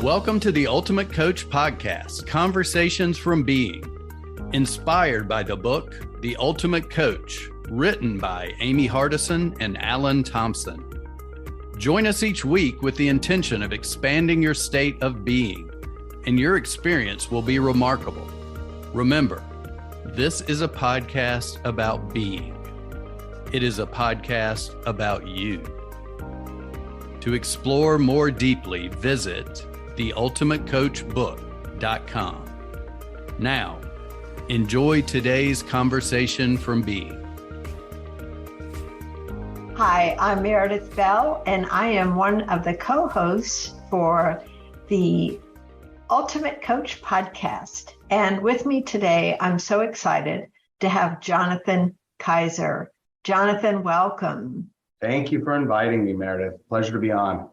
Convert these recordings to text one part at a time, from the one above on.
Welcome to the Ultimate Coach Podcast, Conversations from Being, inspired by the book, The Ultimate Coach, written by Amy Hardison and Alan Thompson. Join us each week with the intention of expanding your state of being, and your experience will be remarkable. Remember, this is a podcast about being. It is a podcast about you. To explore more deeply, visit theultimatecoachbook.com. Now, enjoy today's conversation from Being. Hi, I'm Meredith Bell, and I am one of the co-hosts for the Ultimate Coach Podcast. And with me today, I'm so excited to have Jonathan Kaiser. Jonathan, welcome. Thank you for inviting me, Meredith. Pleasure to be on.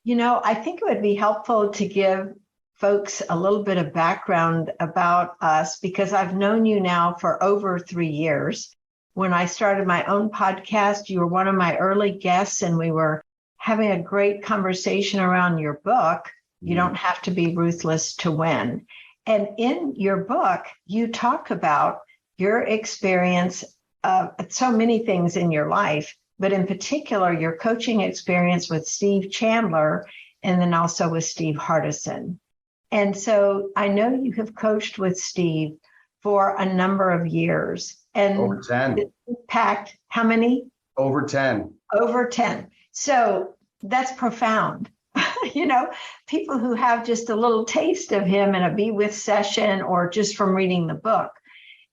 You know, I think it would be helpful to give folks a little bit of background about us because I've known you now for over 3 years. When I started my own podcast, you were one of my early guests, and we were having a great conversation around your book, You Don't Have to Be Ruthless to Win. And in your book, you talk about your experience of so many things in your life, but in particular, your coaching experience with Steve Chandler and then also with Steve Hardison. And so I know you have coached with Steve for a number of years. And over 10. Impact, how many? Over 10. Over 10. So that's profound. You know, people who have just a little taste of him in a Be With session or just from reading the book,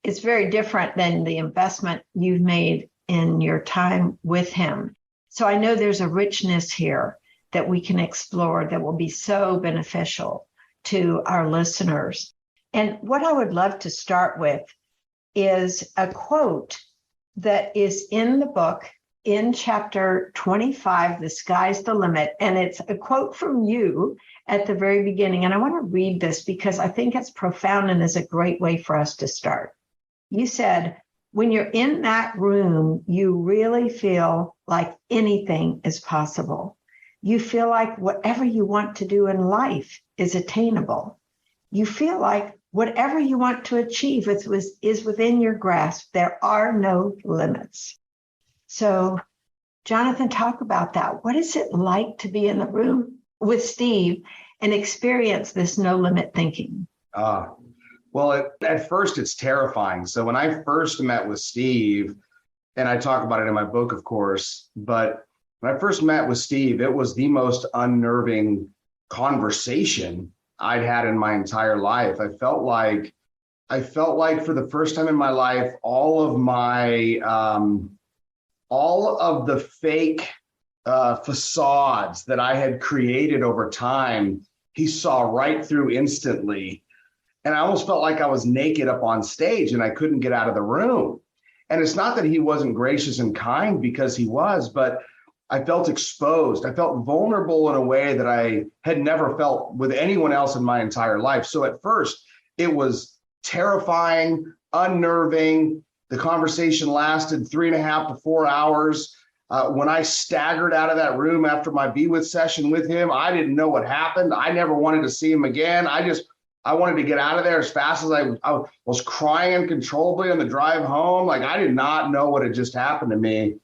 it's very different than the investment you've made in your time with him. So I know there's a richness here that we can explore that will be so beneficial to our listeners. And what I would love to start with is a quote that is in the book in chapter 25, The Sky's the Limit. And it's a quote from you at the very beginning. And I want to read this because I think it's profound and is a great way for us to start. You said, when you're in that room, you really feel like anything is possible. You feel like whatever you want to do in life is attainable. You feel like whatever you want to achieve is within your grasp. There are no limits. So, Jonathan, talk about that. What is it like to be in the room with Steve and experience this no limit thinking? Well, at first it's terrifying. So when I first met with Steve, and I talk about it in my book, of course, but when I first met with Steve, it was the most unnerving conversation I'd had in my entire life. I felt like for the first time in my life, all of the fake facades that I had created over time, he saw right through instantly. And I almost felt like I was naked up on stage and I couldn't get out of the room. And it's not that he wasn't gracious and kind, because he was, but I felt exposed. I felt vulnerable in a way that I had never felt with anyone else in my entire life. So at first it was terrifying, unnerving. The conversation lasted 3.5 to 4 hours. When I staggered out of that room after my Be With session with him, I didn't know what happened. I never wanted to see him again. I wanted to get out of there as fast as I was crying uncontrollably on the drive home. Like, I did not know what had just happened to me.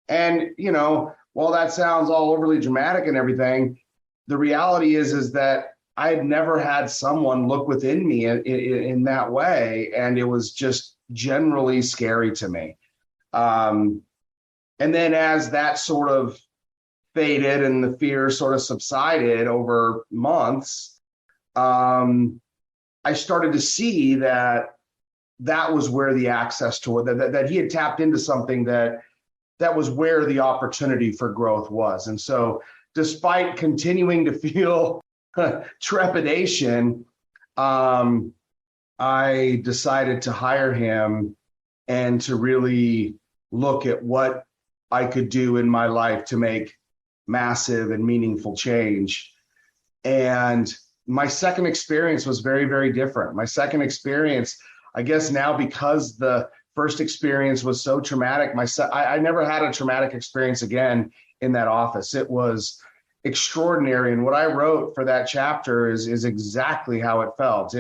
And, you know, while that sounds all overly dramatic and everything, the reality is that I had never had someone look within me in that way. And it was just generally scary to me. And then as that sort of faded and the fear sort of subsided over months, I started to see that was where the access to it, that he had tapped into something that was where the opportunity for growth was. And so despite continuing to feel trepidation, I decided to hire him and to really look at what I could do in my life to make massive and meaningful change. And my second experience was very, very different. My second experience, I guess now because the first experience was so traumatic, I never had a traumatic experience again in that office. It was extraordinary. And what I wrote for that chapter is exactly how it felt.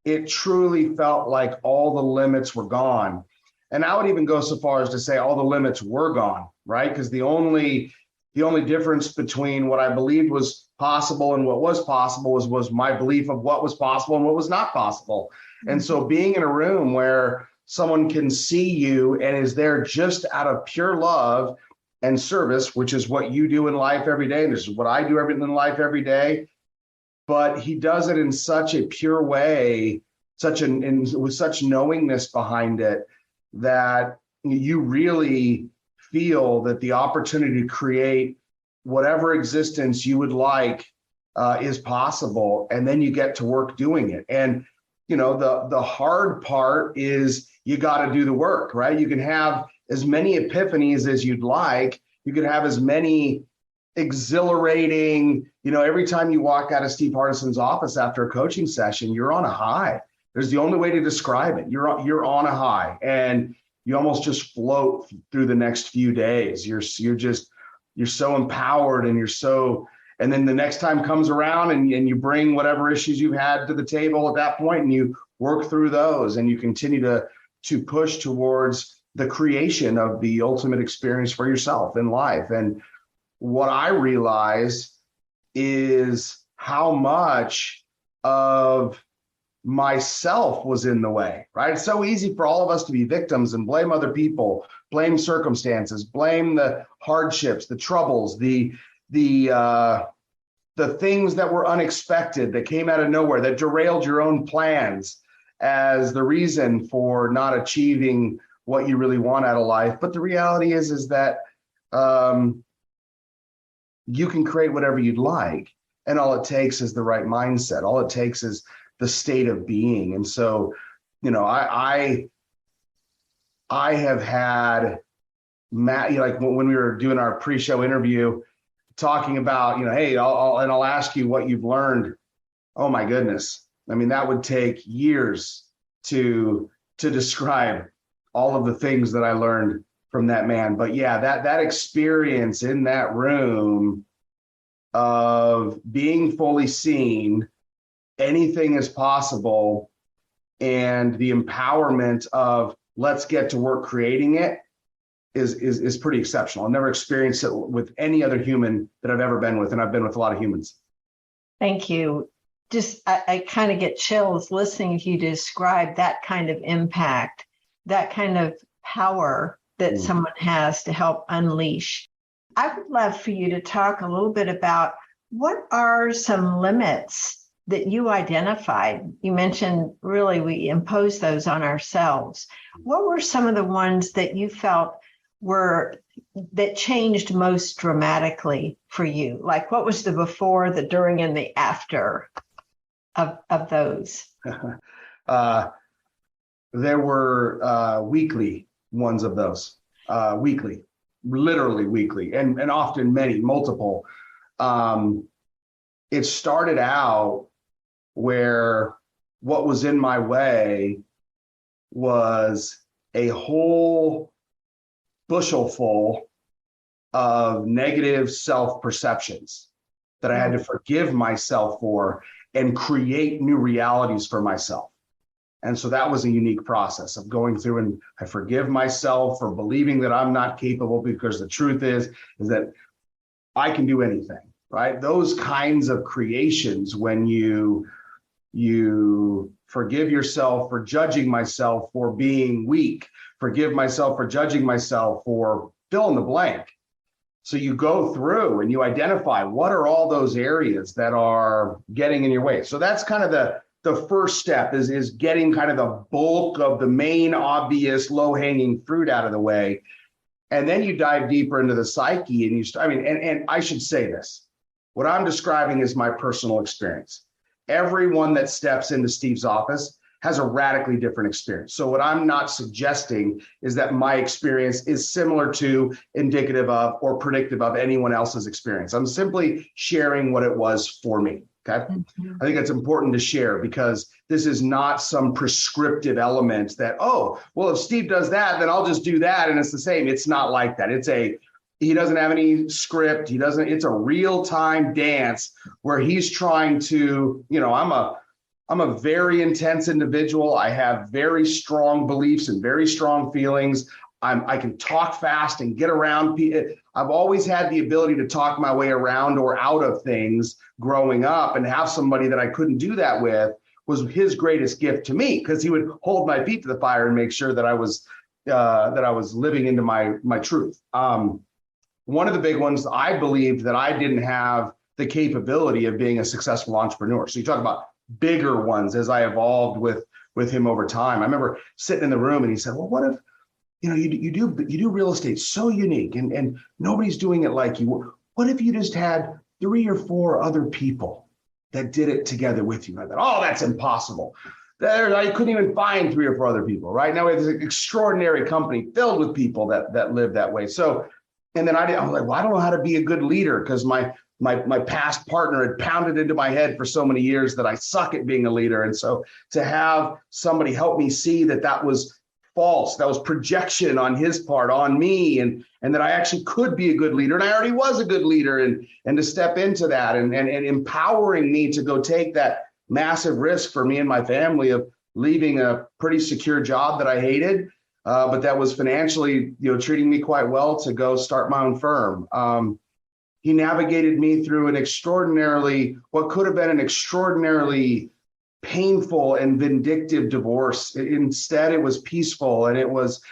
It truly felt like all the limits were gone. And I would even go so far as to say all the limits were gone, right? Because the only difference between what I believed was possible and what was possible was my belief of what was possible and what was not possible. And so being in a room where someone can see you and is there just out of pure love and service, which is what you do in life every day, and this is what I do in life every day, but he does it in such a pure way, with such knowingness behind it, that you really feel that the opportunity to create whatever existence you would like is possible, and then you get to work doing it. And the hard part is you got to do the work, right? You can have as many epiphanies as you'd like. You could have as many exhilarating, every time you walk out of Steve Hardison's office after a coaching session, you're on a high. There's the only way to describe it. You're on a high, and you almost just float through the next few days. You're so empowered, and then the next time comes around and you bring whatever issues you've had to the table at that point, and you work through those, and you continue to push towards the creation of the ultimate experience for yourself in life. And what I realize is how much of myself was in the way, right? It's so easy for all of us to be victims and blame other people, blame circumstances, blame the hardships, the troubles, the things that were unexpected, that came out of nowhere, that derailed your own plans as the reason for not achieving what you really want out of life. But the reality is that you can create whatever you'd like, and all it takes is the right mindset. All it takes is the state of being. And so, I have had Matt, like when we were doing our pre-show interview, talking about, hey, I'll ask you what you've learned. Oh my goodness. I mean, that would take years to describe all of the things that I learned from that man. But yeah, that experience in that room of being fully seen, anything is possible, and the empowerment of let's get to work creating it is pretty exceptional. I've never experienced it with any other human that I've ever been with, and I've been with a lot of humans. Thank you. Just, I kind of get chills listening to you describe that kind of impact, that kind of power that someone has to help unleash. I would love for you to talk a little bit about what are some limits that you identified. You mentioned really we impose those on ourselves. What were some of the ones that you felt that changed most dramatically for you? Like what was the before, the during, and the after of those? There were weekly ones of those, literally weekly, and often multiple. It started out where what was in my way was a whole bushel full of negative self-perceptions that I had to forgive myself for and create new realities for myself. And so that was a unique process of going through, and I forgive myself for believing that I'm not capable, because the truth is that I can do anything, right? Those kinds of creations, when you forgive yourself for judging myself for being weak, forgive myself for judging myself for fill in the blank. So you go through and you identify what are all those areas that are getting in your way. So that's kind of the first step is getting kind of the bulk of the main obvious low-hanging fruit out of the way. And then you dive deeper into the psyche, and and I should say this, what I'm describing is my personal experience. Everyone that steps into Steve's office has a radically different experience. So what I'm not suggesting is that my experience is similar to, indicative of, or predictive of anyone else's experience. I'm simply sharing what it was for me. Okay. Mm-hmm. I think that's important to share, because this is not some prescriptive element that, oh, well, if Steve does that, then I'll just do that, and it's the same. It's not like that. It's He doesn't have any script. It's a real-time dance where he's trying to, I'm a very intense individual. I have very strong beliefs and very strong feelings. I can talk fast and get around people. I've always had the ability to talk my way around or out of things growing up, and have somebody that I couldn't do that with was his greatest gift to me, because he would hold my feet to the fire and make sure that I was living into my truth. One of the big ones, I believed that I didn't have the capability of being a successful entrepreneur. So you talk about bigger ones as I evolved with him over time. I remember sitting in the room and he said, well, what if, you do real estate so unique and nobody's doing it like you. What if you just had 3 or 4 other people that did it together with you? And I thought, oh, that's impossible. I couldn't even find 3 or 4 other people. Right now we have this extraordinary company filled with people that live that way. So, and then I was like, well, I don't know how to be a good leader, because my past partner had pounded into my head for so many years that I suck at being a leader. And so to have somebody help me see that was false, that was projection on his part, on me, and that I actually could be a good leader, and I already was a good leader, and to step into that and empowering me to go take that massive risk for me and my family of leaving a pretty secure job that I hated, but that was financially, treating me quite well, to go start my own firm. He navigated me through what could have been an extraordinarily painful and vindictive divorce. Instead, it was peaceful, and it was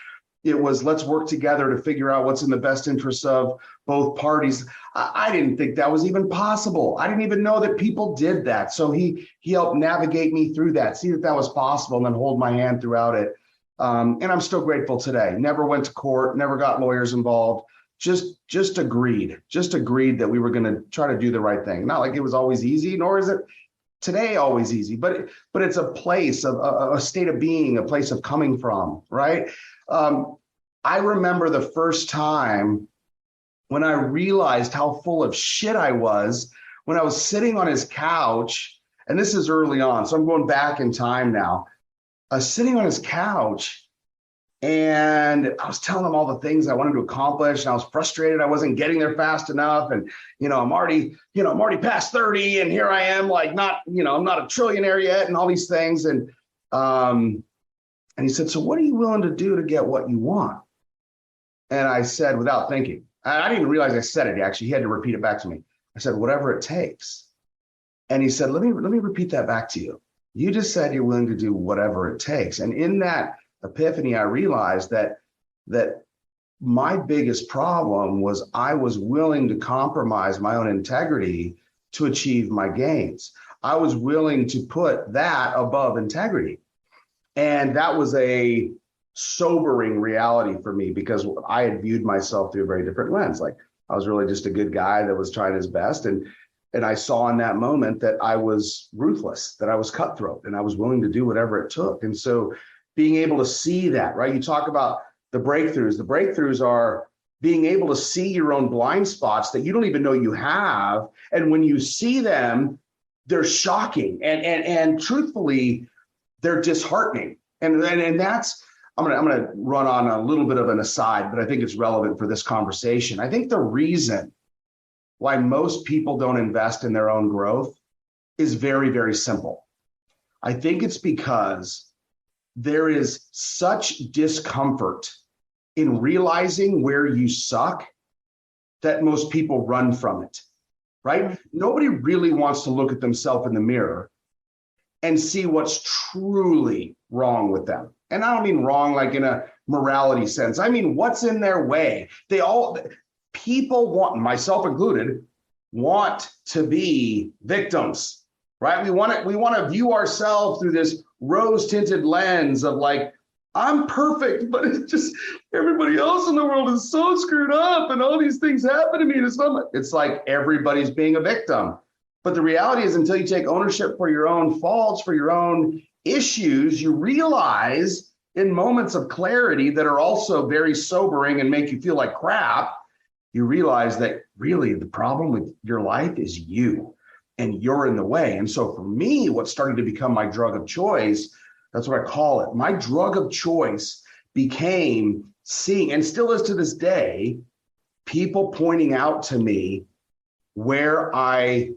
let's work together to figure out what's in the best interest of both parties. I didn't think that was even possible. I didn't even know that people did that. So he helped navigate me through that, see that was possible, and then hold my hand throughout it. And I'm still grateful today. Never went to court, never got lawyers involved. Just agreed that we were going to try to do the right thing. Not like it was always easy, nor is it today always easy, but it's a place of a state of being, a place of coming from, right? I remember the first time when I realized how full of shit I was, when I was sitting on his couch, and this is early on, so I'm going back in time now. I was sitting on his couch, and I was telling him all the things I wanted to accomplish, and I was frustrated I wasn't getting there fast enough. And, I'm already past 30, and here I am, like, not, I'm not a trillionaire yet, and all these things. And he said, so what are you willing to do to get what you want? And I said, without thinking, I didn't even realize I said it. Actually, he had to repeat it back to me. I said, whatever it takes. And he said, let me repeat that back to you. You just said you're willing to do whatever it takes. And in that epiphany, I realized that my biggest problem was I was willing to compromise my own integrity to achieve my gains. I was willing to put that above integrity. And that was a sobering reality for me, because I had viewed myself through a very different lens. Like, I was really just a good guy that was trying his best. And I saw in that moment that I was ruthless, that I was cutthroat, and I was willing to do whatever it took. And so being able to see that, right? You talk about the breakthroughs. The breakthroughs are being able to see your own blind spots that you don't even know you have. And when you see them, they're shocking. And truthfully, they're disheartening. And that's, I'm gonna run on a little bit of an aside, but I think it's relevant for this conversation. I think the reason why most people don't invest in their own growth is very, very simple. I think it's because there is such discomfort in realizing where you suck that most people run from it, right? Nobody really wants to look at themselves in the mirror and see what's truly wrong with them. And I don't mean wrong like in a morality sense. I mean, what's in their way? People want, myself included, want to be victims, right? We want to view ourselves through this rose-tinted lens of like, I'm perfect, but it's just everybody else in the world is so screwed up and all these things happen to me. And it's like everybody's being a victim. But the reality is, until you take ownership for your own faults, for your own issues, you realize in moments of clarity that are also very sobering and make you feel like crap, you realize that really the problem with your life is you, and you're in the way. And so for me, what started to become my drug of choice, that's what I call it. My drug of choice became seeing, and still is to this day, people pointing out to me where I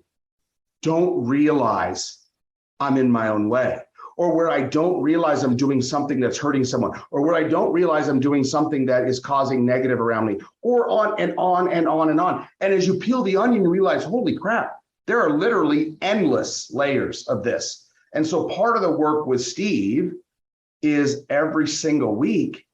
don't realize I'm in my own way, or where I don't realize I'm doing something that's hurting someone, or where I don't realize I'm doing something that is causing negative around me, or on and on and on and on. And as you peel the onion, you realize, holy crap, there are literally endless layers of this. And so part of the work with Steve is every single week,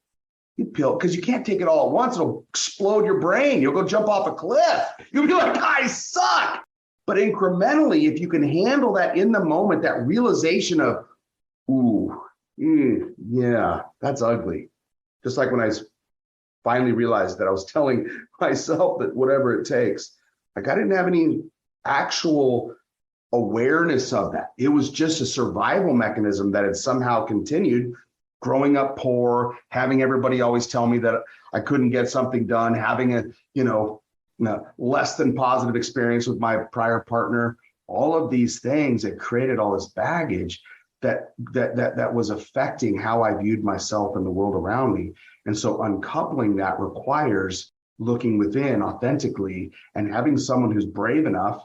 you peel, because you can't take it all at once. It'll explode your brain. You'll go jump off a cliff. You'll be like, I suck. But incrementally, if you can handle that in the moment, that realization of, yeah, that's ugly. Just like when I finally realized that I was telling myself that whatever it takes, like I didn't have any actual awareness of that. It was just a survival mechanism that had somehow continued. Growing up poor, having everybody always tell me that I couldn't get something done, having a, less than positive experience with my prior partner, all of these things that created all this baggage that was affecting how I viewed myself and the world around me. And so uncoupling that requires looking within authentically and having someone who's brave enough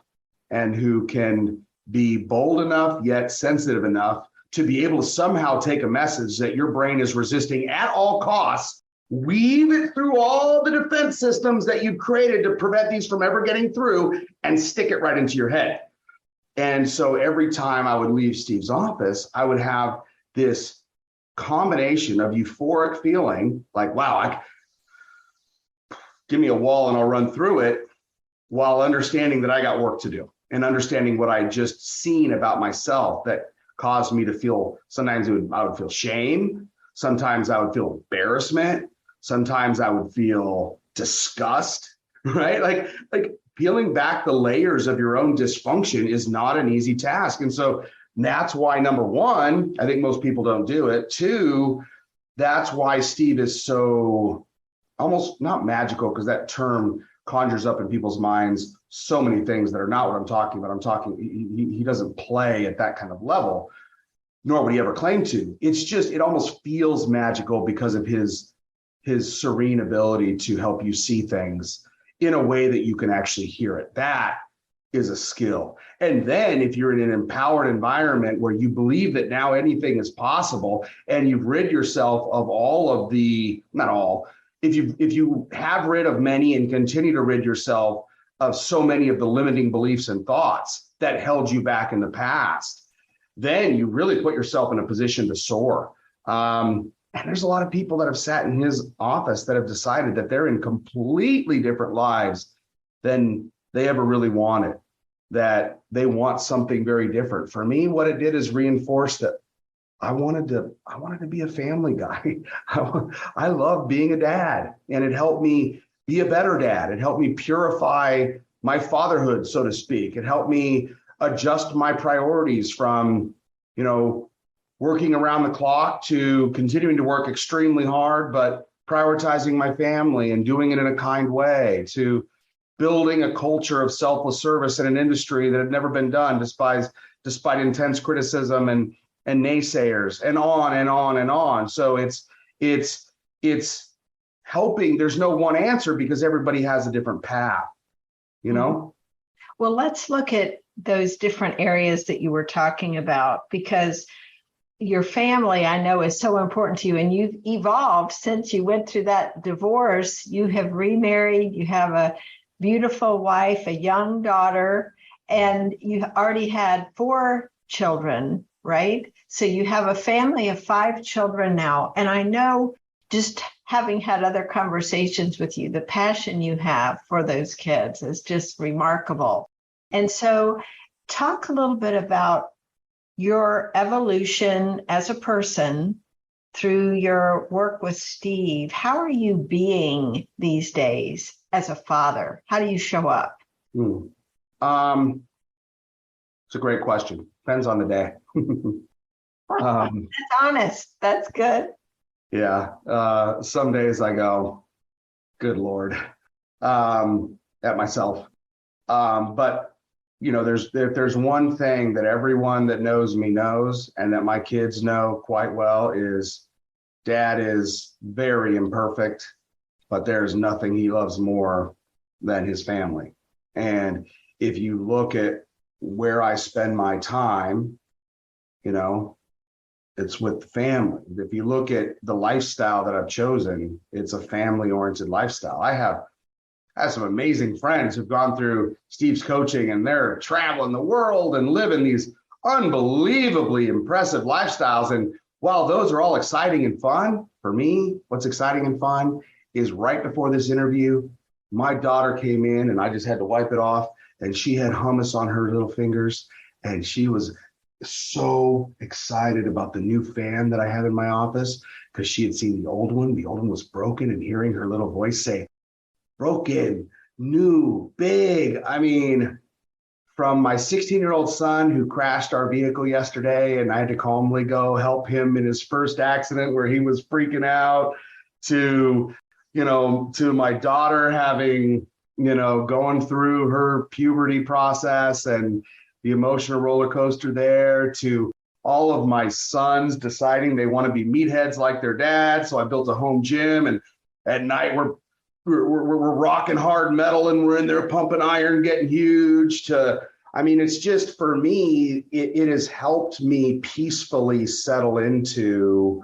and who can be bold enough yet sensitive enough to be able to somehow take a message that your brain is resisting at all costs, weave it through all the defense systems that you've created to prevent these from ever getting through, and stick it right into your head. And so every time I would leave Steve's office, I would have this combination of euphoric feeling like, wow, give me a wall and I'll run through it, while understanding that I got work to do and understanding what I just seen about myself that caused me to feel, sometimes I would feel shame. Sometimes I would feel embarrassment. Sometimes I would feel disgust, right? Like peeling back the layers of your own dysfunction is not an easy task. And so that's why, number one, I think most people don't do it. Two, that's why Steve is so almost not magical, because that term conjures up in people's minds so many things that are not what I'm talking about. He doesn't play at that kind of level, nor would he ever claim to. It's just, it almost feels magical because of his serene ability to help you see things in a way that you can actually hear it. That is a skill. And then if you're in an empowered environment where you believe that now anything is possible, and you've rid yourself of all of the, not all, if you have rid of many and continue to rid yourself of so many of the limiting beliefs and thoughts that held you back in the past, then you really put yourself in a position to soar. And there's a lot of people that have sat in his office that have decided that they're in completely different lives than they ever really wanted, that they want something very different. For me, what it did is reinforce that I wanted to be a family guy. I love being a dad, and it helped me be a better dad. It helped me purify my fatherhood, so to speak. It helped me adjust my priorities from, working around the clock to continuing to work extremely hard, but prioritizing my family and doing it in a kind way, to building a culture of selfless service in an industry that had never been done despite intense criticism and naysayers, and on and on and on. So it's helping. There's no one answer because everybody has a different path, Well, let's look at those different areas that you were talking about, because your family, I know, is so important to you, and you've evolved since you went through that divorce. You have remarried, you have a beautiful wife, a young daughter, and you already had 4 children, right? So you have a family of 5 children now. And I know, just having had other conversations with you, the passion you have for those kids is just remarkable. And so talk a little bit about your evolution as a person through your work with Steve. How are you being these days as a father? How do you show up? It's a great question. Depends on the day. That's honest. That's good. Yeah. Some days I go, good Lord, at myself. But if there's one thing that everyone that knows me knows, and that my kids know quite well, is Dad is very imperfect, but there's nothing he loves more than his family. And if you look at where I spend my time, it's with the family. If you look at the lifestyle that I've chosen, it's a family-oriented lifestyle. I have some amazing friends who've gone through Steve's coaching, and they're traveling the world and living these unbelievably impressive lifestyles. And while those are all exciting and fun, for me, what's exciting and fun is right before this interview, my daughter came in and I just had to wipe it off, and she had hummus on her little fingers, and she was so excited about the new fan that I have in my office because she had seen the old one. The old one was broken, and hearing her little voice say, broken, new, big. I mean, from my 16-year-old son who crashed our vehicle yesterday, and I had to calmly go help him in his first accident where he was freaking out, to my daughter having, going through her puberty process and the emotional roller coaster there, to all of my sons deciding they want to be meatheads like their dad. So I built a home gym, and at night we're rocking hard metal and we're in there pumping iron, getting huge. It's just, for me, it has helped me peacefully settle into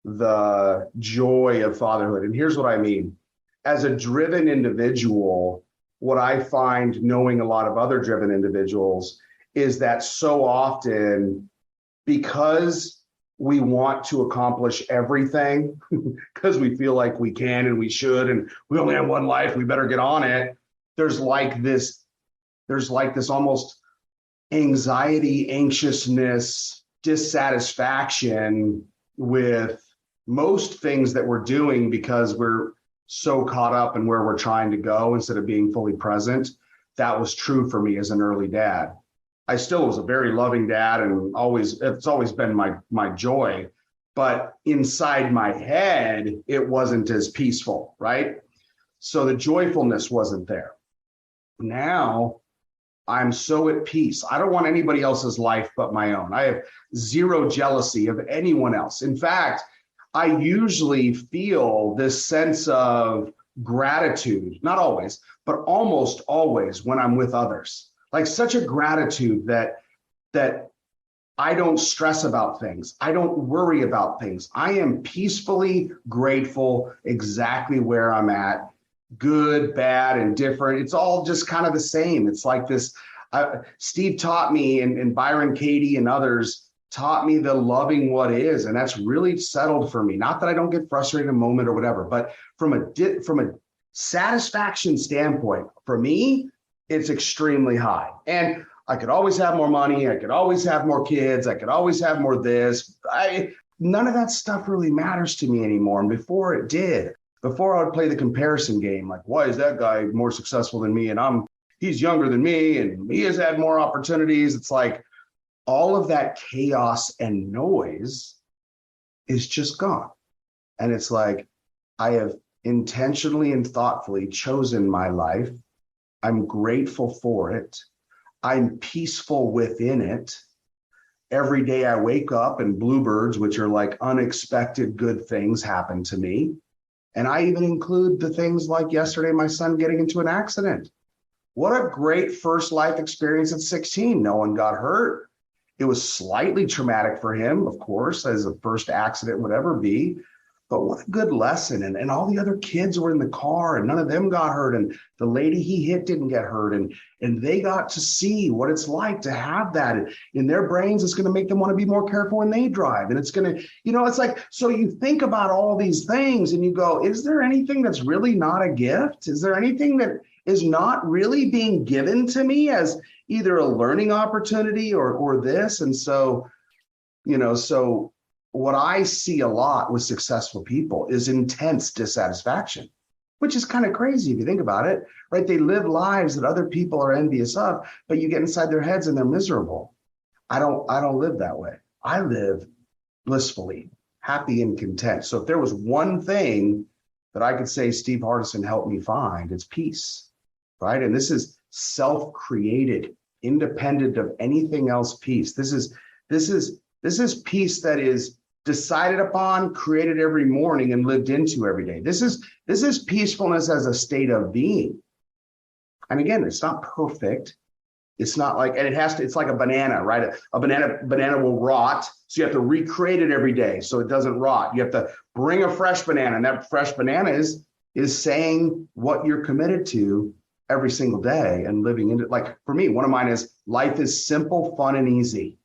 the joy of fatherhood. And here's what I mean. As a driven individual, what I find, knowing a lot of other driven individuals, is that so often, because we want to accomplish everything, because we feel like we can and we should, and we only have one life, we better get on it. There's like this almost anxiety, anxiousness, dissatisfaction with most things that we're doing because we're so caught up in where we're trying to go instead of being fully present. That was true for me as an early dad. I still was a very loving dad, and it's always been my joy, but inside my head, it wasn't as peaceful, right? So the joyfulness wasn't there. Now I'm so at peace. I don't want anybody else's life but my own. I have zero jealousy of anyone else. In fact, I usually feel this sense of gratitude, not always, but almost always, when I'm with others. Like, such a gratitude that I don't stress about things. I don't worry about things. I am peacefully grateful exactly where I'm at, good, bad, and different. It's all just kind of the same. It's like this, Steve taught me, and Byron Katie and others taught me the loving what is. And that's really settled for me. Not that I don't get frustrated in a moment or whatever, but from a satisfaction standpoint, for me, it's extremely high. And I could always have more money. I could always have more kids. I could always have more this. None of that stuff really matters to me anymore. And before it did. Before I would play the comparison game, like, why is that guy more successful than me? And he's younger than me, and he has had more opportunities. It's like all of that chaos and noise is just gone. And it's like, I have intentionally and thoughtfully chosen my life. I'm grateful for it. I'm peaceful within it. Every day I wake up and bluebirds, which are like unexpected good things, happen to me. And I even include the things like yesterday, my son getting into an accident. What a great first life experience at 16. No one got hurt. It was slightly traumatic for him, of course, as a first accident would ever be. But what a good lesson. And all the other kids were in the car, and none of them got hurt. And the lady he hit didn't get hurt. And they got to see what it's like to have that in their brains. It's going to make them want to be more careful when they drive. And it's going to, it's like, so you think about all these things and you go, is there anything that's really not a gift? Is there anything that is not really being given to me as either a learning opportunity or this? And so, so what I see a lot with successful people is intense dissatisfaction, which is kind of crazy if you think about it, right? They live lives that other people are envious of, but you get inside their heads and they're miserable. I don't live that way. I live blissfully, happy and content. So if there was one thing that I could say Steve Hardison helped me find, it's peace, right? And this is self-created, independent of anything else peace. This is peace that is decided upon, created every morning, and lived into every day. This is peacefulness as a state of being. And again, it's not perfect. It's not like, and it's like a banana, right? A banana will rot. So you have to recreate it every day so it doesn't rot. You have to bring a fresh banana, and that fresh banana is saying what you're committed to every single day and living into it. Like for me, one of mine is life is simple, fun, and easy.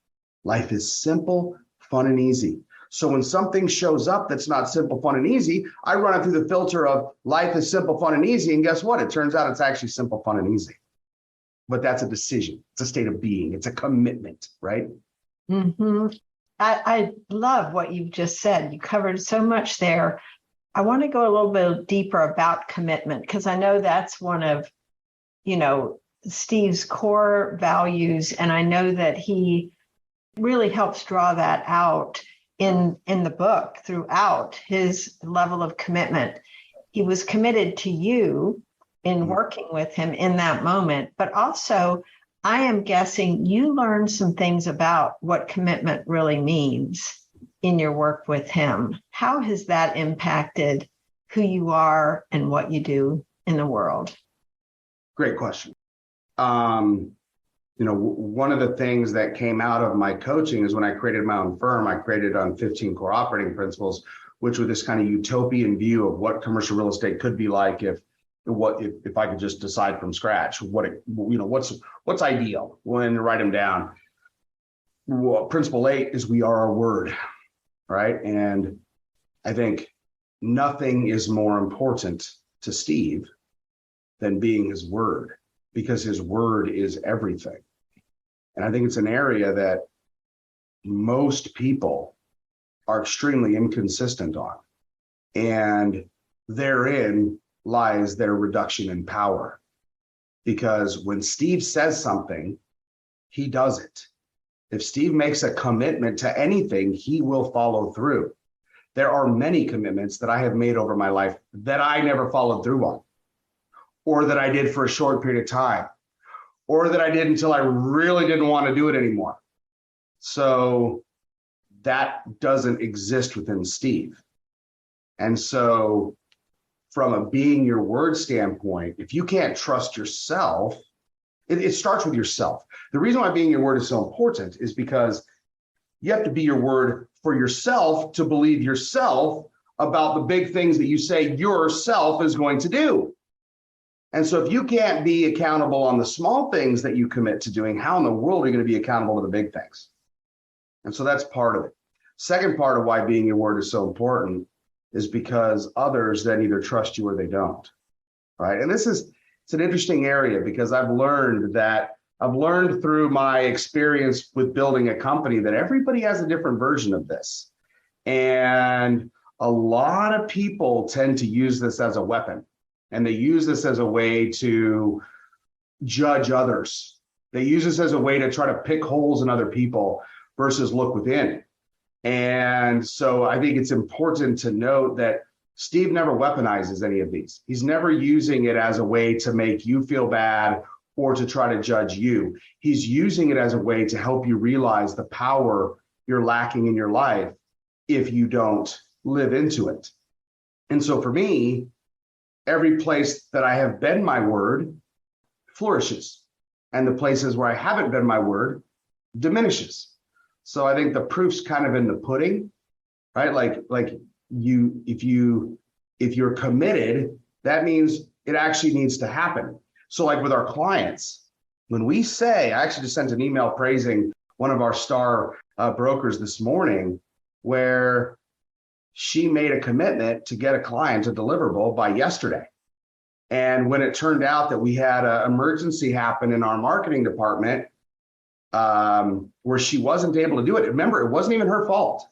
Life is simple, fun, and easy. So when something shows up that's not simple, fun, and easy, I run it through the filter of life is simple, fun, and easy. And guess what? It turns out it's actually simple, fun, and easy. But that's a decision. It's a state of being. It's a commitment, right? Mm-hmm. I love what you've just said. You covered so much there. I want to go a little bit deeper about commitment, because I know that's one of, Steve's core values. And I know that he really helps draw that out in the book throughout his level of commitment. He was committed to you in working with him in that moment, but also I am guessing you learned some things about what commitment really means in your work with him. How has that impacted who you are and what you do in the world? Great question. One of the things that came out of my coaching is when I created my own firm, I created on 15 core operating principles, which were this kind of utopian view of what commercial real estate could be like if I could just decide from scratch what's ideal when write them down. Well, principle 8 is we are our word, right? And I think nothing is more important to Steve than being his word, because his word is everything. And I think it's an area that most people are extremely inconsistent on. And therein lies their reduction in power. Because when Steve says something, he does it. If Steve makes a commitment to anything, he will follow through. There are many commitments that I have made over my life that I never followed through on, or that I did for a short period of time, or that I did until I really didn't want to do it anymore. So that doesn't exist within Steve. And so from a being your word standpoint, if you can't trust yourself, it starts with yourself. The reason why being your word is so important is because you have to be your word for yourself to believe yourself about the big things that you say yourself is going to do. And so if you can't be accountable on the small things that you commit to doing, how in the world are you going to be accountable to the big things? And so that's part of it. Second part of why being your word is so important is because others then either trust you or they don't, right? And it's an interesting area, because I've learned through my experience with building a company that everybody has a different version of this. And a lot of people tend to use this as a weapon, and they use this as a way to judge others. They use this as a way to try to pick holes in other people versus look within. And so I think it's important to note that Steve never weaponizes any of these. He's never using it as a way to make you feel bad or to try to judge you. He's using it as a way to help you realize the power you're lacking in your life if you don't live into it. And so for me, every place that I have been my word flourishes, and the places where I haven't been my word diminishes. So I think the proof's kind of in the pudding, right? Like if you're committed, that means it actually needs to happen. So like with our clients, when we say, I actually just sent an email praising one of our star brokers this morning, where she made a commitment to get a client a deliverable by yesterday. And when it turned out that we had an emergency happen in our marketing department, where she wasn't able to do it. Remember, it wasn't even her fault.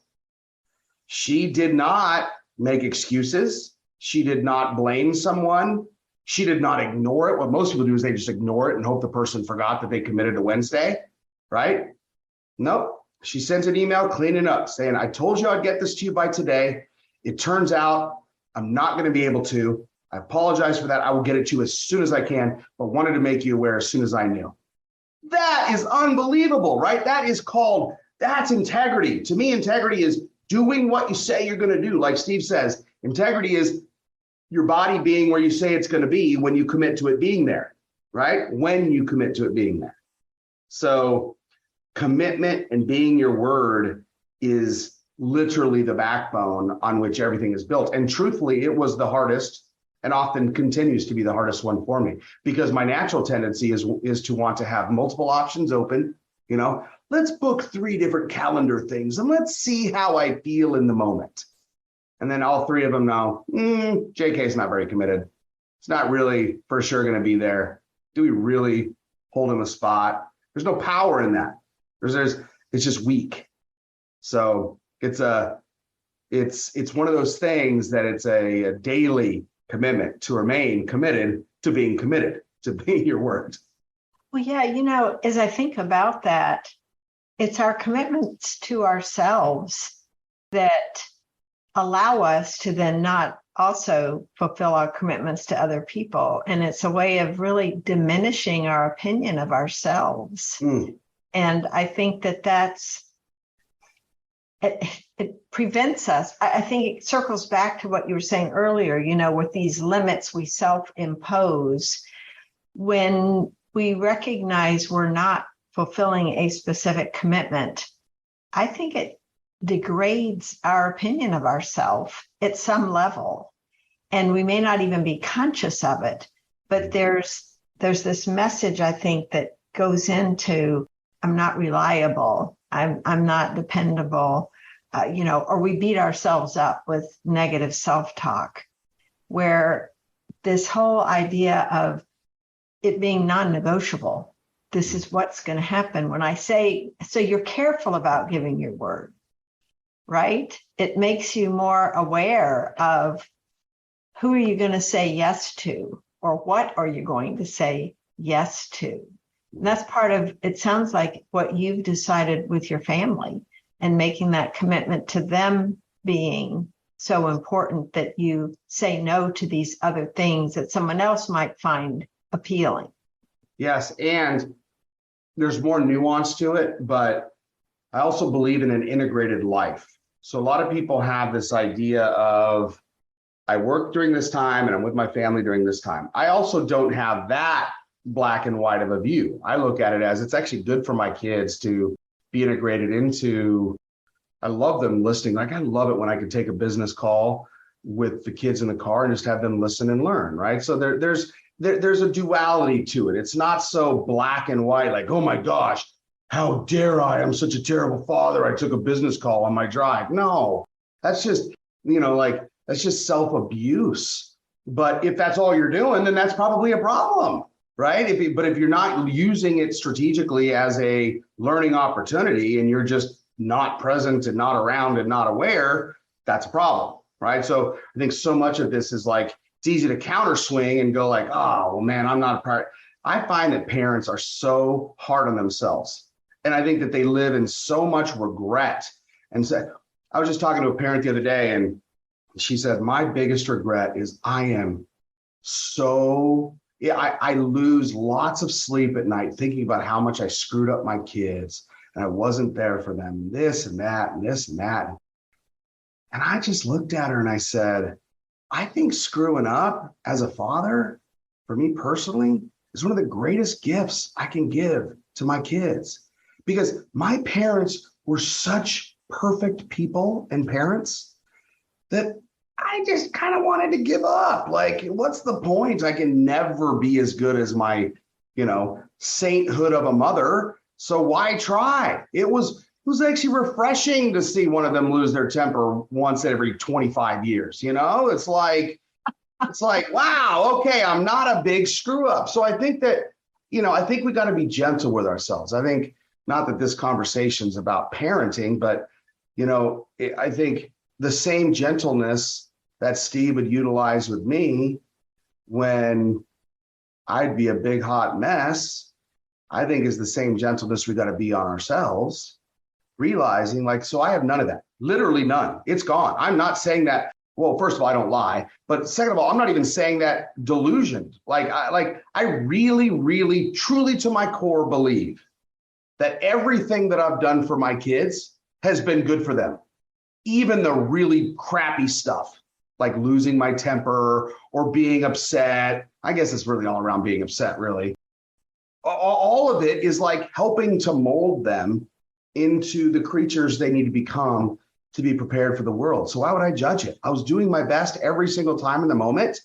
She did not make excuses. She did not blame someone. She did not ignore it. What most people do is they just ignore it and hope the person forgot that they committed to Wednesday, right? Nope. She sent an email cleaning up saying, I told you I'd get this to you by today. It turns out I'm not going to be able to. I apologize for that. I will get it to you as soon as I can, but wanted to make you aware as soon as I knew. That is unbelievable, right? That's integrity. To me, integrity is doing what you say you're going to do. Like Steve says, integrity is your body being where you say it's going to be when you commit to it being there. right? When you commit to it being there. So commitment and being your word is literally the backbone on which everything is built. And truthfully, it was the hardest and often continues to be the hardest one for me, because my natural tendency is to want to have multiple options open. Let's book 3 different calendar things and let's see how I feel in the moment. And then all 3 of them know, JK's not very committed. It's not really for sure going to be there. Do we really hold him a spot? There's no power in that. It's just weak. So it's one of those things that it's a daily commitment to remain committed to being your word. Well, yeah, as I think about that, it's our commitments to ourselves that allow us to then not also fulfill our commitments to other people. And it's a way of really diminishing our opinion of ourselves. And I think it prevents us. I think it circles back to what you were saying earlier, with these limits we self-impose. When we recognize we're not fulfilling a specific commitment, I think it degrades our opinion of ourselves at some level. And we may not even be conscious of it, but there's this message, I think, that goes into, I'm not reliable, I'm not dependable, or we beat ourselves up with negative self-talk, where this whole idea of it being non-negotiable, this is what's going to happen when I say, so you're careful about giving your word, right? It makes you more aware of who are you going to say yes to, or what are you going to say yes to? And that's part of, it sounds like what you've decided with your family and making that commitment to them being so important that you say no to these other things that someone else might find appealing. Yes, and there's more nuance to it, but I also believe in an integrated life. So a lot of people have this idea of, I work during this time and I'm with my family during this time. I also don't have that black and white of a view. I look at it as it's actually good for my kids to be integrated into, I love them listening. Like I love it when I can take a business call with the kids in the car and just have them listen and learn, right? So there's a duality to it. It's not so black and white, like, oh my gosh, how dare I'm such a terrible father. I took a business call on my drive. No, that's just, that's just self-abuse. But if that's all you're doing, then that's probably a problem, right? But if you're not using it strategically as a learning opportunity and you're just not present and not around and not aware, that's a problem, right? So I think so much of this is like, it's easy to counter swing and go like, oh, well, man, I'm not a part. I find that parents are so hard on themselves. And I think that they live in so much regret. And so I was just talking to a parent the other day and she said, my biggest regret is I lose lots of sleep at night thinking about how much I screwed up my kids and I wasn't there for them, this and that, and this and that. And I just looked at her and I said, I think screwing up as a father, for me personally, is one of the greatest gifts I can give to my kids, because my parents were such perfect people and parents that I just kind of wanted to give up. Like, what's the point? I can never be as good as my, sainthood of a mother. So why try? It was actually refreshing to see one of them lose their temper once every 25 years. It's like, wow, okay, I'm not a big screw up. So I think that, I think we got to be gentle with ourselves. I think not that this conversation's about parenting, but, I think the same gentleness that Steve would utilize with me when I'd be a big hot mess, I think is the same gentleness we got to be on ourselves, realizing like, so I have none of that, literally none. It's gone. I'm not saying that. Well, first of all, I don't lie, but second of all, I'm not even saying that delusioned. I really, really, truly to my core believe that everything that I've done for my kids has been good for them. Even the really crappy stuff, like losing my temper or being upset. I guess it's really all around being upset, really. all of it is like helping to mold them into the creatures they need to become to be prepared for the world. So why would I judge it? I was doing my best every single time in the moment,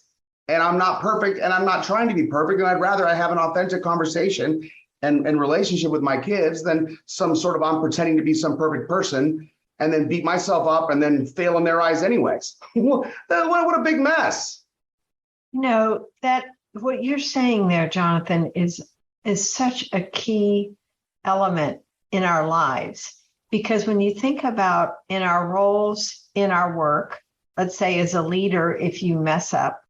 and I'm not perfect, and I'm not trying to be perfect. And I'd rather I have an authentic conversation and relationship with my kids than some sort of I'm pretending to be some perfect person and then beat myself up and then fail in their eyes anyways. What a big mess. That what you're saying there, Jonathan, is such a key element in our lives. Because when you think about in our roles in our work, let's say as a leader, if you mess up,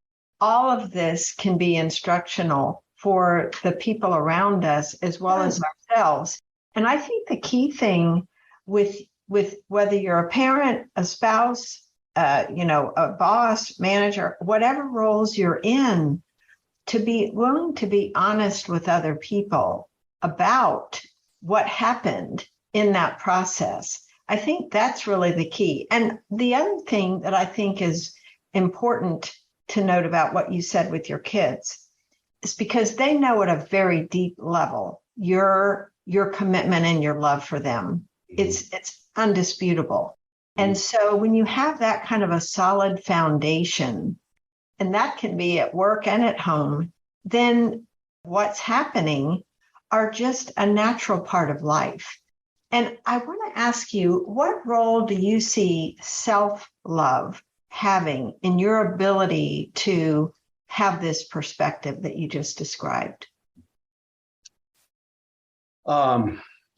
all of this can be instructional for the people around us as well as ourselves. And I think the key thing with whether you're a parent, a spouse, a boss, manager, whatever roles you're in, to be willing to be honest with other people about what happened in that process. I think that's really the key. And the other thing that I think is important to note about what you said with your kids is because they know at a very deep level your commitment and your love for them. It's undisputable. And so when you have that kind of a solid foundation, and that can be at work and at home, then what's happening are just a natural part of life. And I want to ask you, what role do you see self-love having in your ability to have this perspective that you just described?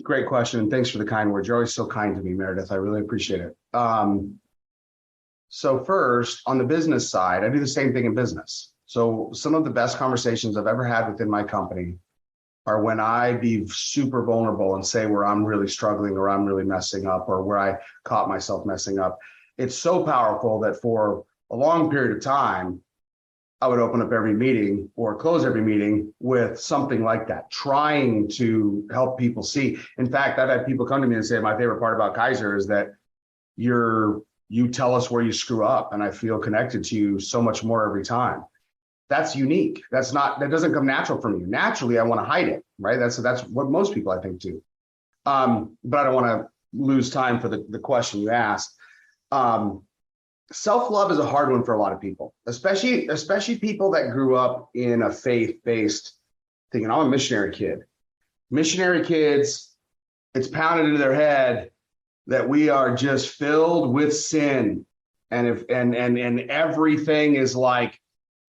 Great question. And thanks for the kind words. You're always so kind to me, Meredith. I really appreciate it. So first, on the business side, I do the same thing in business. So some of the best conversations I've ever had within my company are when I be super vulnerable and say where I'm really struggling or I'm really messing up or where I caught myself messing up. It's so powerful that for a long period of time, I would open up every meeting or close every meeting with something like that, trying to help people see. In fact, I've had people come to me and say, my favorite part about Kaiser is that you tell us where you screw up, and I feel connected to you so much more every time. That's unique. That doesn't come natural from you. Naturally, I want to hide it, right? That's what most people I think do. But I don't want to lose time for the question you asked. Self-love is a hard one for a lot of people, especially people that grew up in a faith-based thinking. I'm a missionary kid. Missionary kids, it's pounded into their head that we are just filled with sin. And everything is like,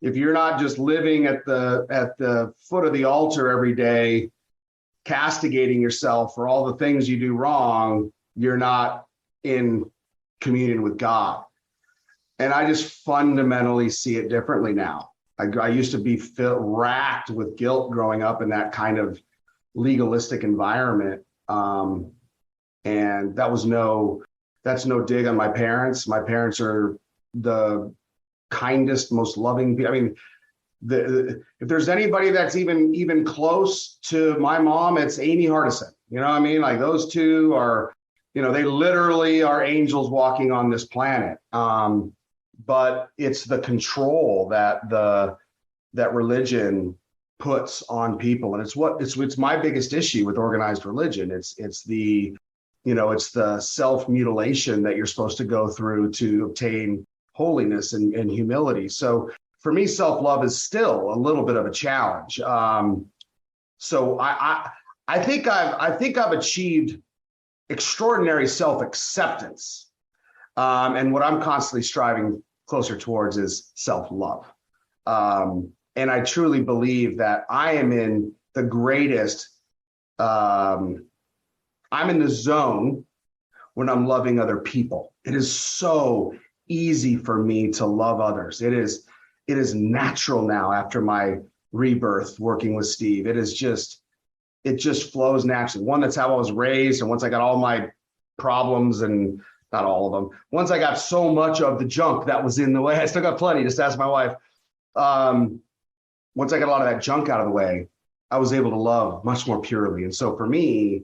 if you're not just living at the foot of the altar every day, castigating yourself for all the things you do wrong, you're not in communion with God. And I just fundamentally see it differently now. I used to be racked with guilt growing up in that kind of legalistic environment. And that's no dig on my parents. My parents are the kindest, most loving people. I mean, if there's anybody that's even close to my mom, it's Amy Hardison. You know what I mean? Like those two are, they literally are angels walking on this planet. But it's the control that religion puts on people, and it's my biggest issue with organized religion. It's the self-mutilation that you're supposed to go through to obtain holiness and humility. So for me, self-love is still a little bit of a challenge. So I think I've achieved extraordinary self-acceptance, and what I'm constantly striving closer towards is self-love. And I truly believe that I am in the greatest, I'm in the zone when I'm loving other people. It is so easy for me to love others. It is natural now after my rebirth working with Steve. It just flows naturally. One, that's how I was raised. And once I got all my problems, and not all of them, once I got so much of the junk that was in the way, I still got plenty, just ask my wife. Once I got a lot of that junk out of the way, I was able to love much more purely. And so for me,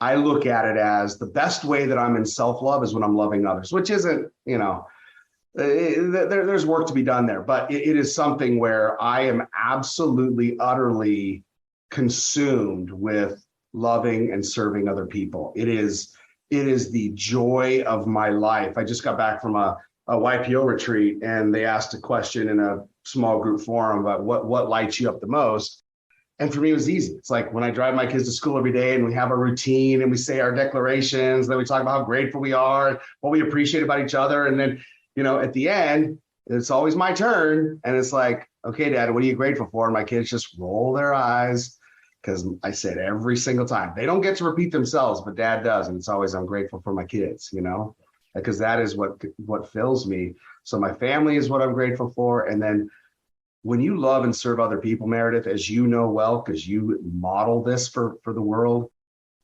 I look at it as the best way that I'm in self-love is when I'm loving others, which isn't, there's work to be done there, but it is something where I am absolutely, utterly consumed with loving and serving other people. It is the joy of my life. I just got back from a YPO retreat, and they asked a question in a small group forum about what lights you up the most. And for me, it was easy. It's like when I drive my kids to school every day and we have a routine and we say our declarations, then we talk about how grateful we are, what we appreciate about each other. And then, at the end, it's always my turn. And it's like, okay, Dad, what are you grateful for? And my kids just roll their eyes because I said every single time. They don't get to repeat themselves, but Dad does. And it's always, I'm grateful for my kids, because that is what fills me. So my family is what I'm grateful for. And then when you love and serve other people, Meredith, as you know well, because you model this for the world,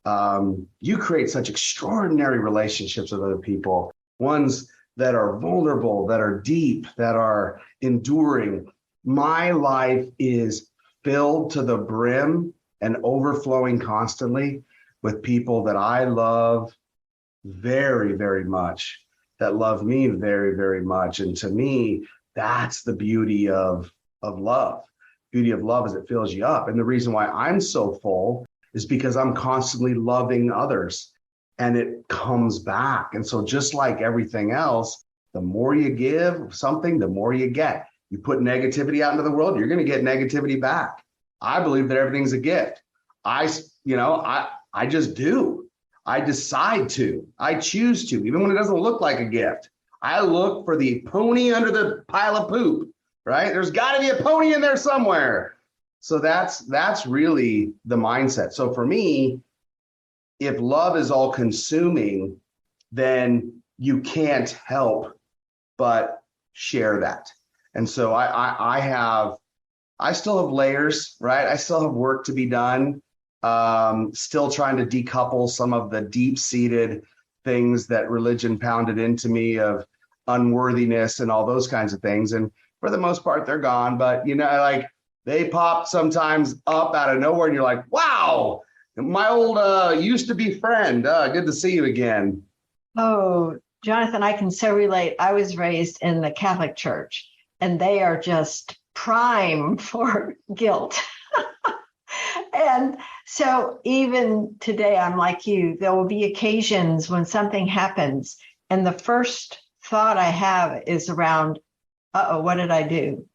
you create such extraordinary relationships with other people, ones that are vulnerable, that are deep, that are enduring. My life is filled to the brim and overflowing constantly with people that I love very, very much, that love me very, very much. And to me, that's the beauty of love. Beauty of love is it fills you up. And the reason why I'm so full is because I'm constantly loving others and it comes back. And so just like everything else, the more you give something, the more you get. You put negativity out into the world, you're going to get negativity back. I believe that everything's a gift. I just do. I decide to. I choose to, even when it doesn't look like a gift. I look for the pony under the pile of poop, right? There's got to be a pony in there somewhere. So that's really the mindset. So for me, if love is all consuming, then you can't help but share that. And so I still have layers, right? I still have work to be done. Still trying to decouple some of the deep-seated things that religion pounded into me of unworthiness and all those kinds of things. And for the most part, they're gone. But, like they pop sometimes up out of nowhere and you're like, wow, my old used to be friend. Good to see you again. Oh, Jonathan, I can so relate. I was raised in the Catholic Church, and they are just prime for guilt. And so even today, I'm like you, there will be occasions when something happens, and the first thought I have is around, what did I do?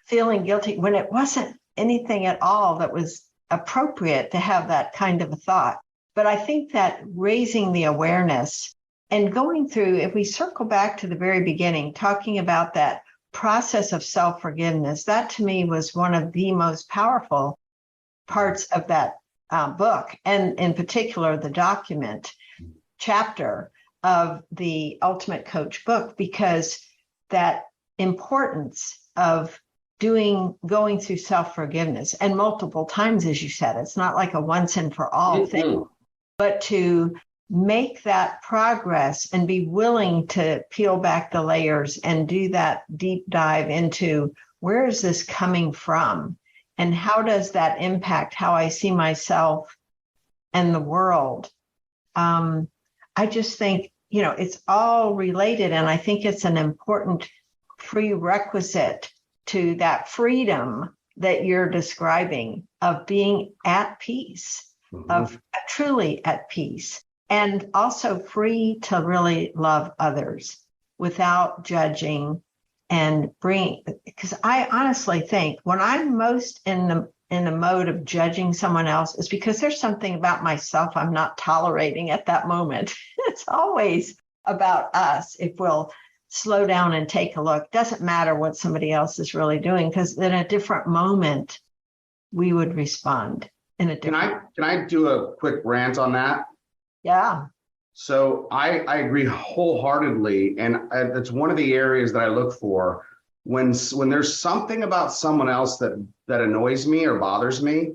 Feeling guilty when it wasn't anything at all that was appropriate to have that kind of a thought. But I think that raising the awareness and going through, if we circle back to the very beginning, talking about that process of self-forgiveness, that to me was one of the most powerful parts of that book, and in particular, the document chapter of the Ultimate Coach book, because that importance of going through self-forgiveness, and multiple times, as you said, it's not like a once and for all thing, but to make that progress and be willing to peel back the layers and do that deep dive into where is this coming from and how does that impact how I see myself and the world. I just think, it's all related. And I think it's an important prerequisite to that freedom that you're describing of being at peace, of truly at peace, and also free to really love others without judging and bringing, because I honestly think when I'm most in the mode of judging someone else, is because there's something about myself I'm not tolerating at that moment. It's always about us. If we'll slow down and take a look, doesn't matter what somebody else is really doing, because in a different moment, we would respond in a different. Can I do a quick rant on that? Yeah. So I agree wholeheartedly. And it's one of the areas that I look for when there's something about someone else that annoys me or bothers me.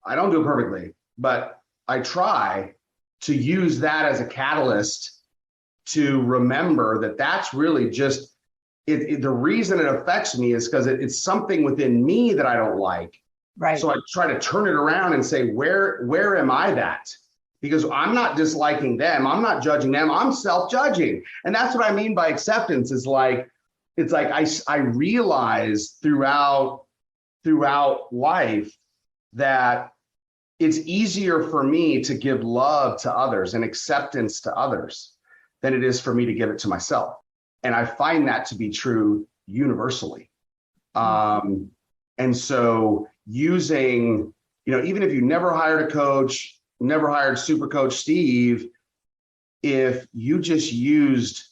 I don't do it perfectly, but I try to use that as a catalyst to remember that that's really just the reason it affects me is because it's something within me that I don't like. Right. So I try to turn it around and say, where am I that? Because I'm not disliking them. I'm not judging them. I'm self-judging. And that's what I mean by acceptance is like, it's like I realize throughout life that it's easier for me to give love to others and acceptance to others than it is for me to give it to myself. And I find that to be true universally. And so using, even if you never hired a coach, never hired Super Coach Steve, if you just used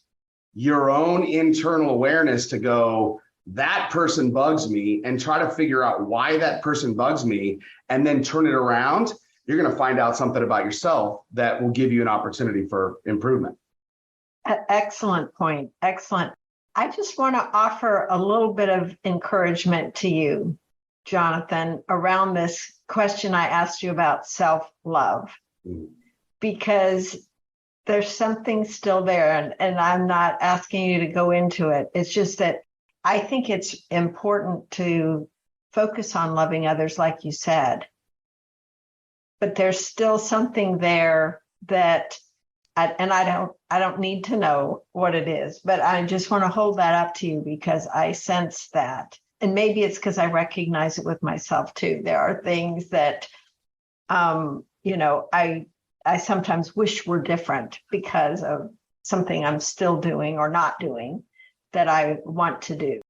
your own internal awareness to go, that person bugs me, and try to figure out why that person bugs me, and then turn it around, you're going to find out something about yourself that will give you an opportunity for improvement. Excellent point. Excellent. I just want to offer a little bit of encouragement to you, Jonathan, around this question I asked you about self-love, because there's something still there, and I'm not asking you to go into it. It's just that I think it's important to focus on loving others, like you said, but there's still something there that I don't need to know what it is, but I just want to hold that up to you because I sense that. And maybe it's because I recognize it with myself too. There are things that, I sometimes wish were different because of something I'm still doing or not doing that I want to do.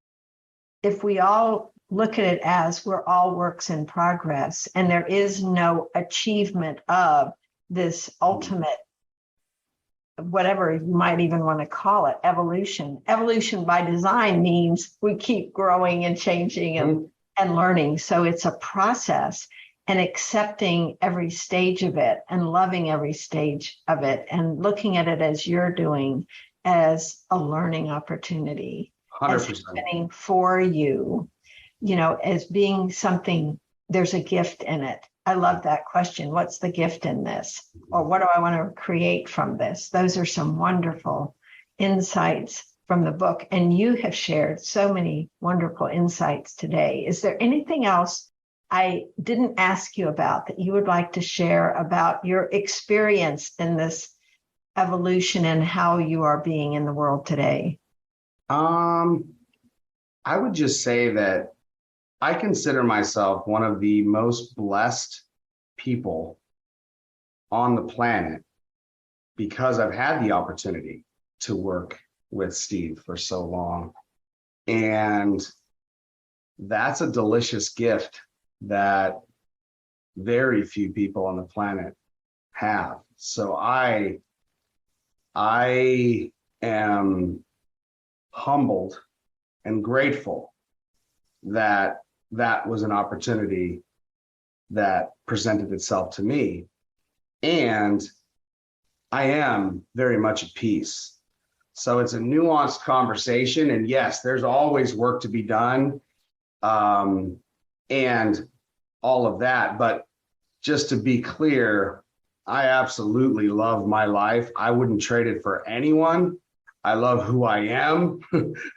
If we all look at it as we're all works in progress and there is no achievement of this ultimate, whatever you might even want to call it, evolution. Evolution by design means we keep growing and changing and learning. So it's a process, and accepting every stage of it and loving every stage of it and looking at it as you're doing as a learning opportunity, 100%. as happening for you, as being something, there's a gift in it. I love that question. What's the gift in this? Or what do I want to create from this? Those are some wonderful insights from the book. And you have shared so many wonderful insights today. Is there anything else I didn't ask you about that you would like to share about your experience in this evolution and how you are being in the world today? I would just say that I consider myself one of the most blessed people on the planet because I've had the opportunity to work with Steve for so long. And that's a delicious gift that very few people on the planet have. So I am humbled and grateful that was an opportunity that presented itself to me. And I am very much at peace. So it's a nuanced conversation. And yes, there's always work to be done and all of that. But just to be clear, I absolutely love my life. I wouldn't trade it for anyone. I love who I am,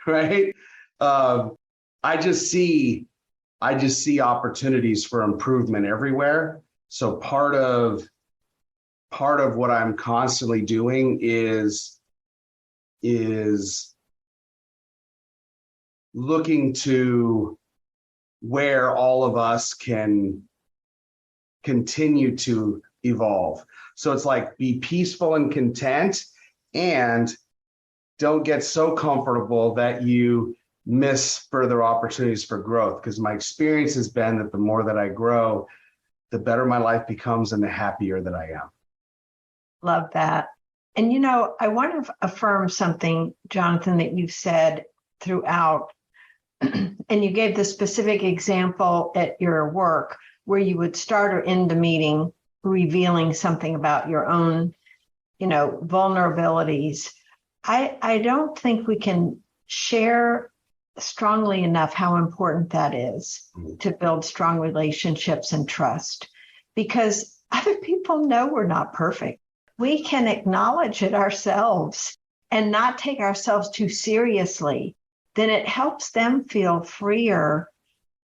right? I just see opportunities for improvement everywhere. So part of what I'm constantly doing is looking to where all of us can continue to evolve. So it's like, be peaceful and content, and don't get so comfortable that you miss further opportunities for growth. Because my experience has been that the more that I grow, the better my life becomes and the happier that I am. Love that. And, I want to affirm something, Jonathan, that you've said throughout. And you gave the specific example at your work where you would start or end a meeting revealing something about your own, vulnerabilities. I don't think we can share strongly enough how important that is to build strong relationships and trust, because other people know we're not perfect. We can acknowledge it ourselves and not take ourselves too seriously. Then it helps them feel freer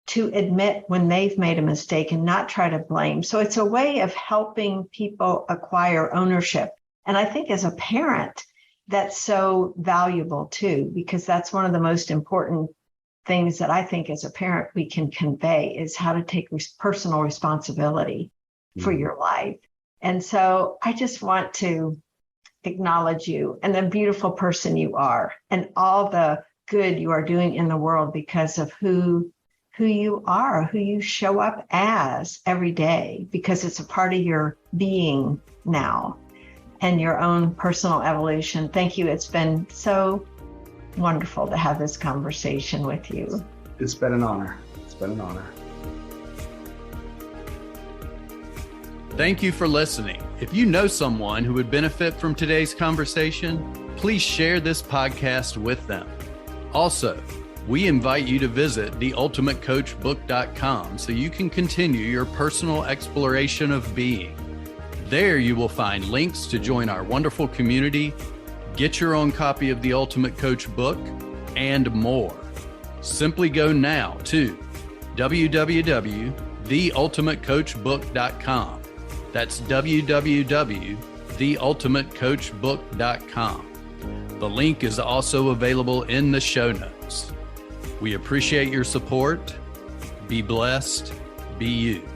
to admit when they've made a mistake and not try to blame. So it's a way of helping people acquire ownership. And I think as a parent, that's so valuable too, because that's one of the most important things that I think as a parent we can convey is how to take personal responsibility for your life. And so I just want to acknowledge you and the beautiful person you are and all the good you are doing in the world because of who you are, who you show up as every day, because it's a part of your being now and your own personal evolution. Thank you. It's been so wonderful to have this conversation with you. It's been an honor. It's been an honor. Thank you for listening. If you know someone who would benefit from today's conversation, please share this podcast with them. Also, we invite you to visit theultimatecoachbook.com so you can continue your personal exploration of being. There you will find links to join our wonderful community, get your own copy of the Ultimate Coach book, and more. Simply go now to www.theultimatecoachbook.com. That's www.theultimatecoachbook.com. The link is also available in the show notes. We appreciate your support. Be blessed. Be you.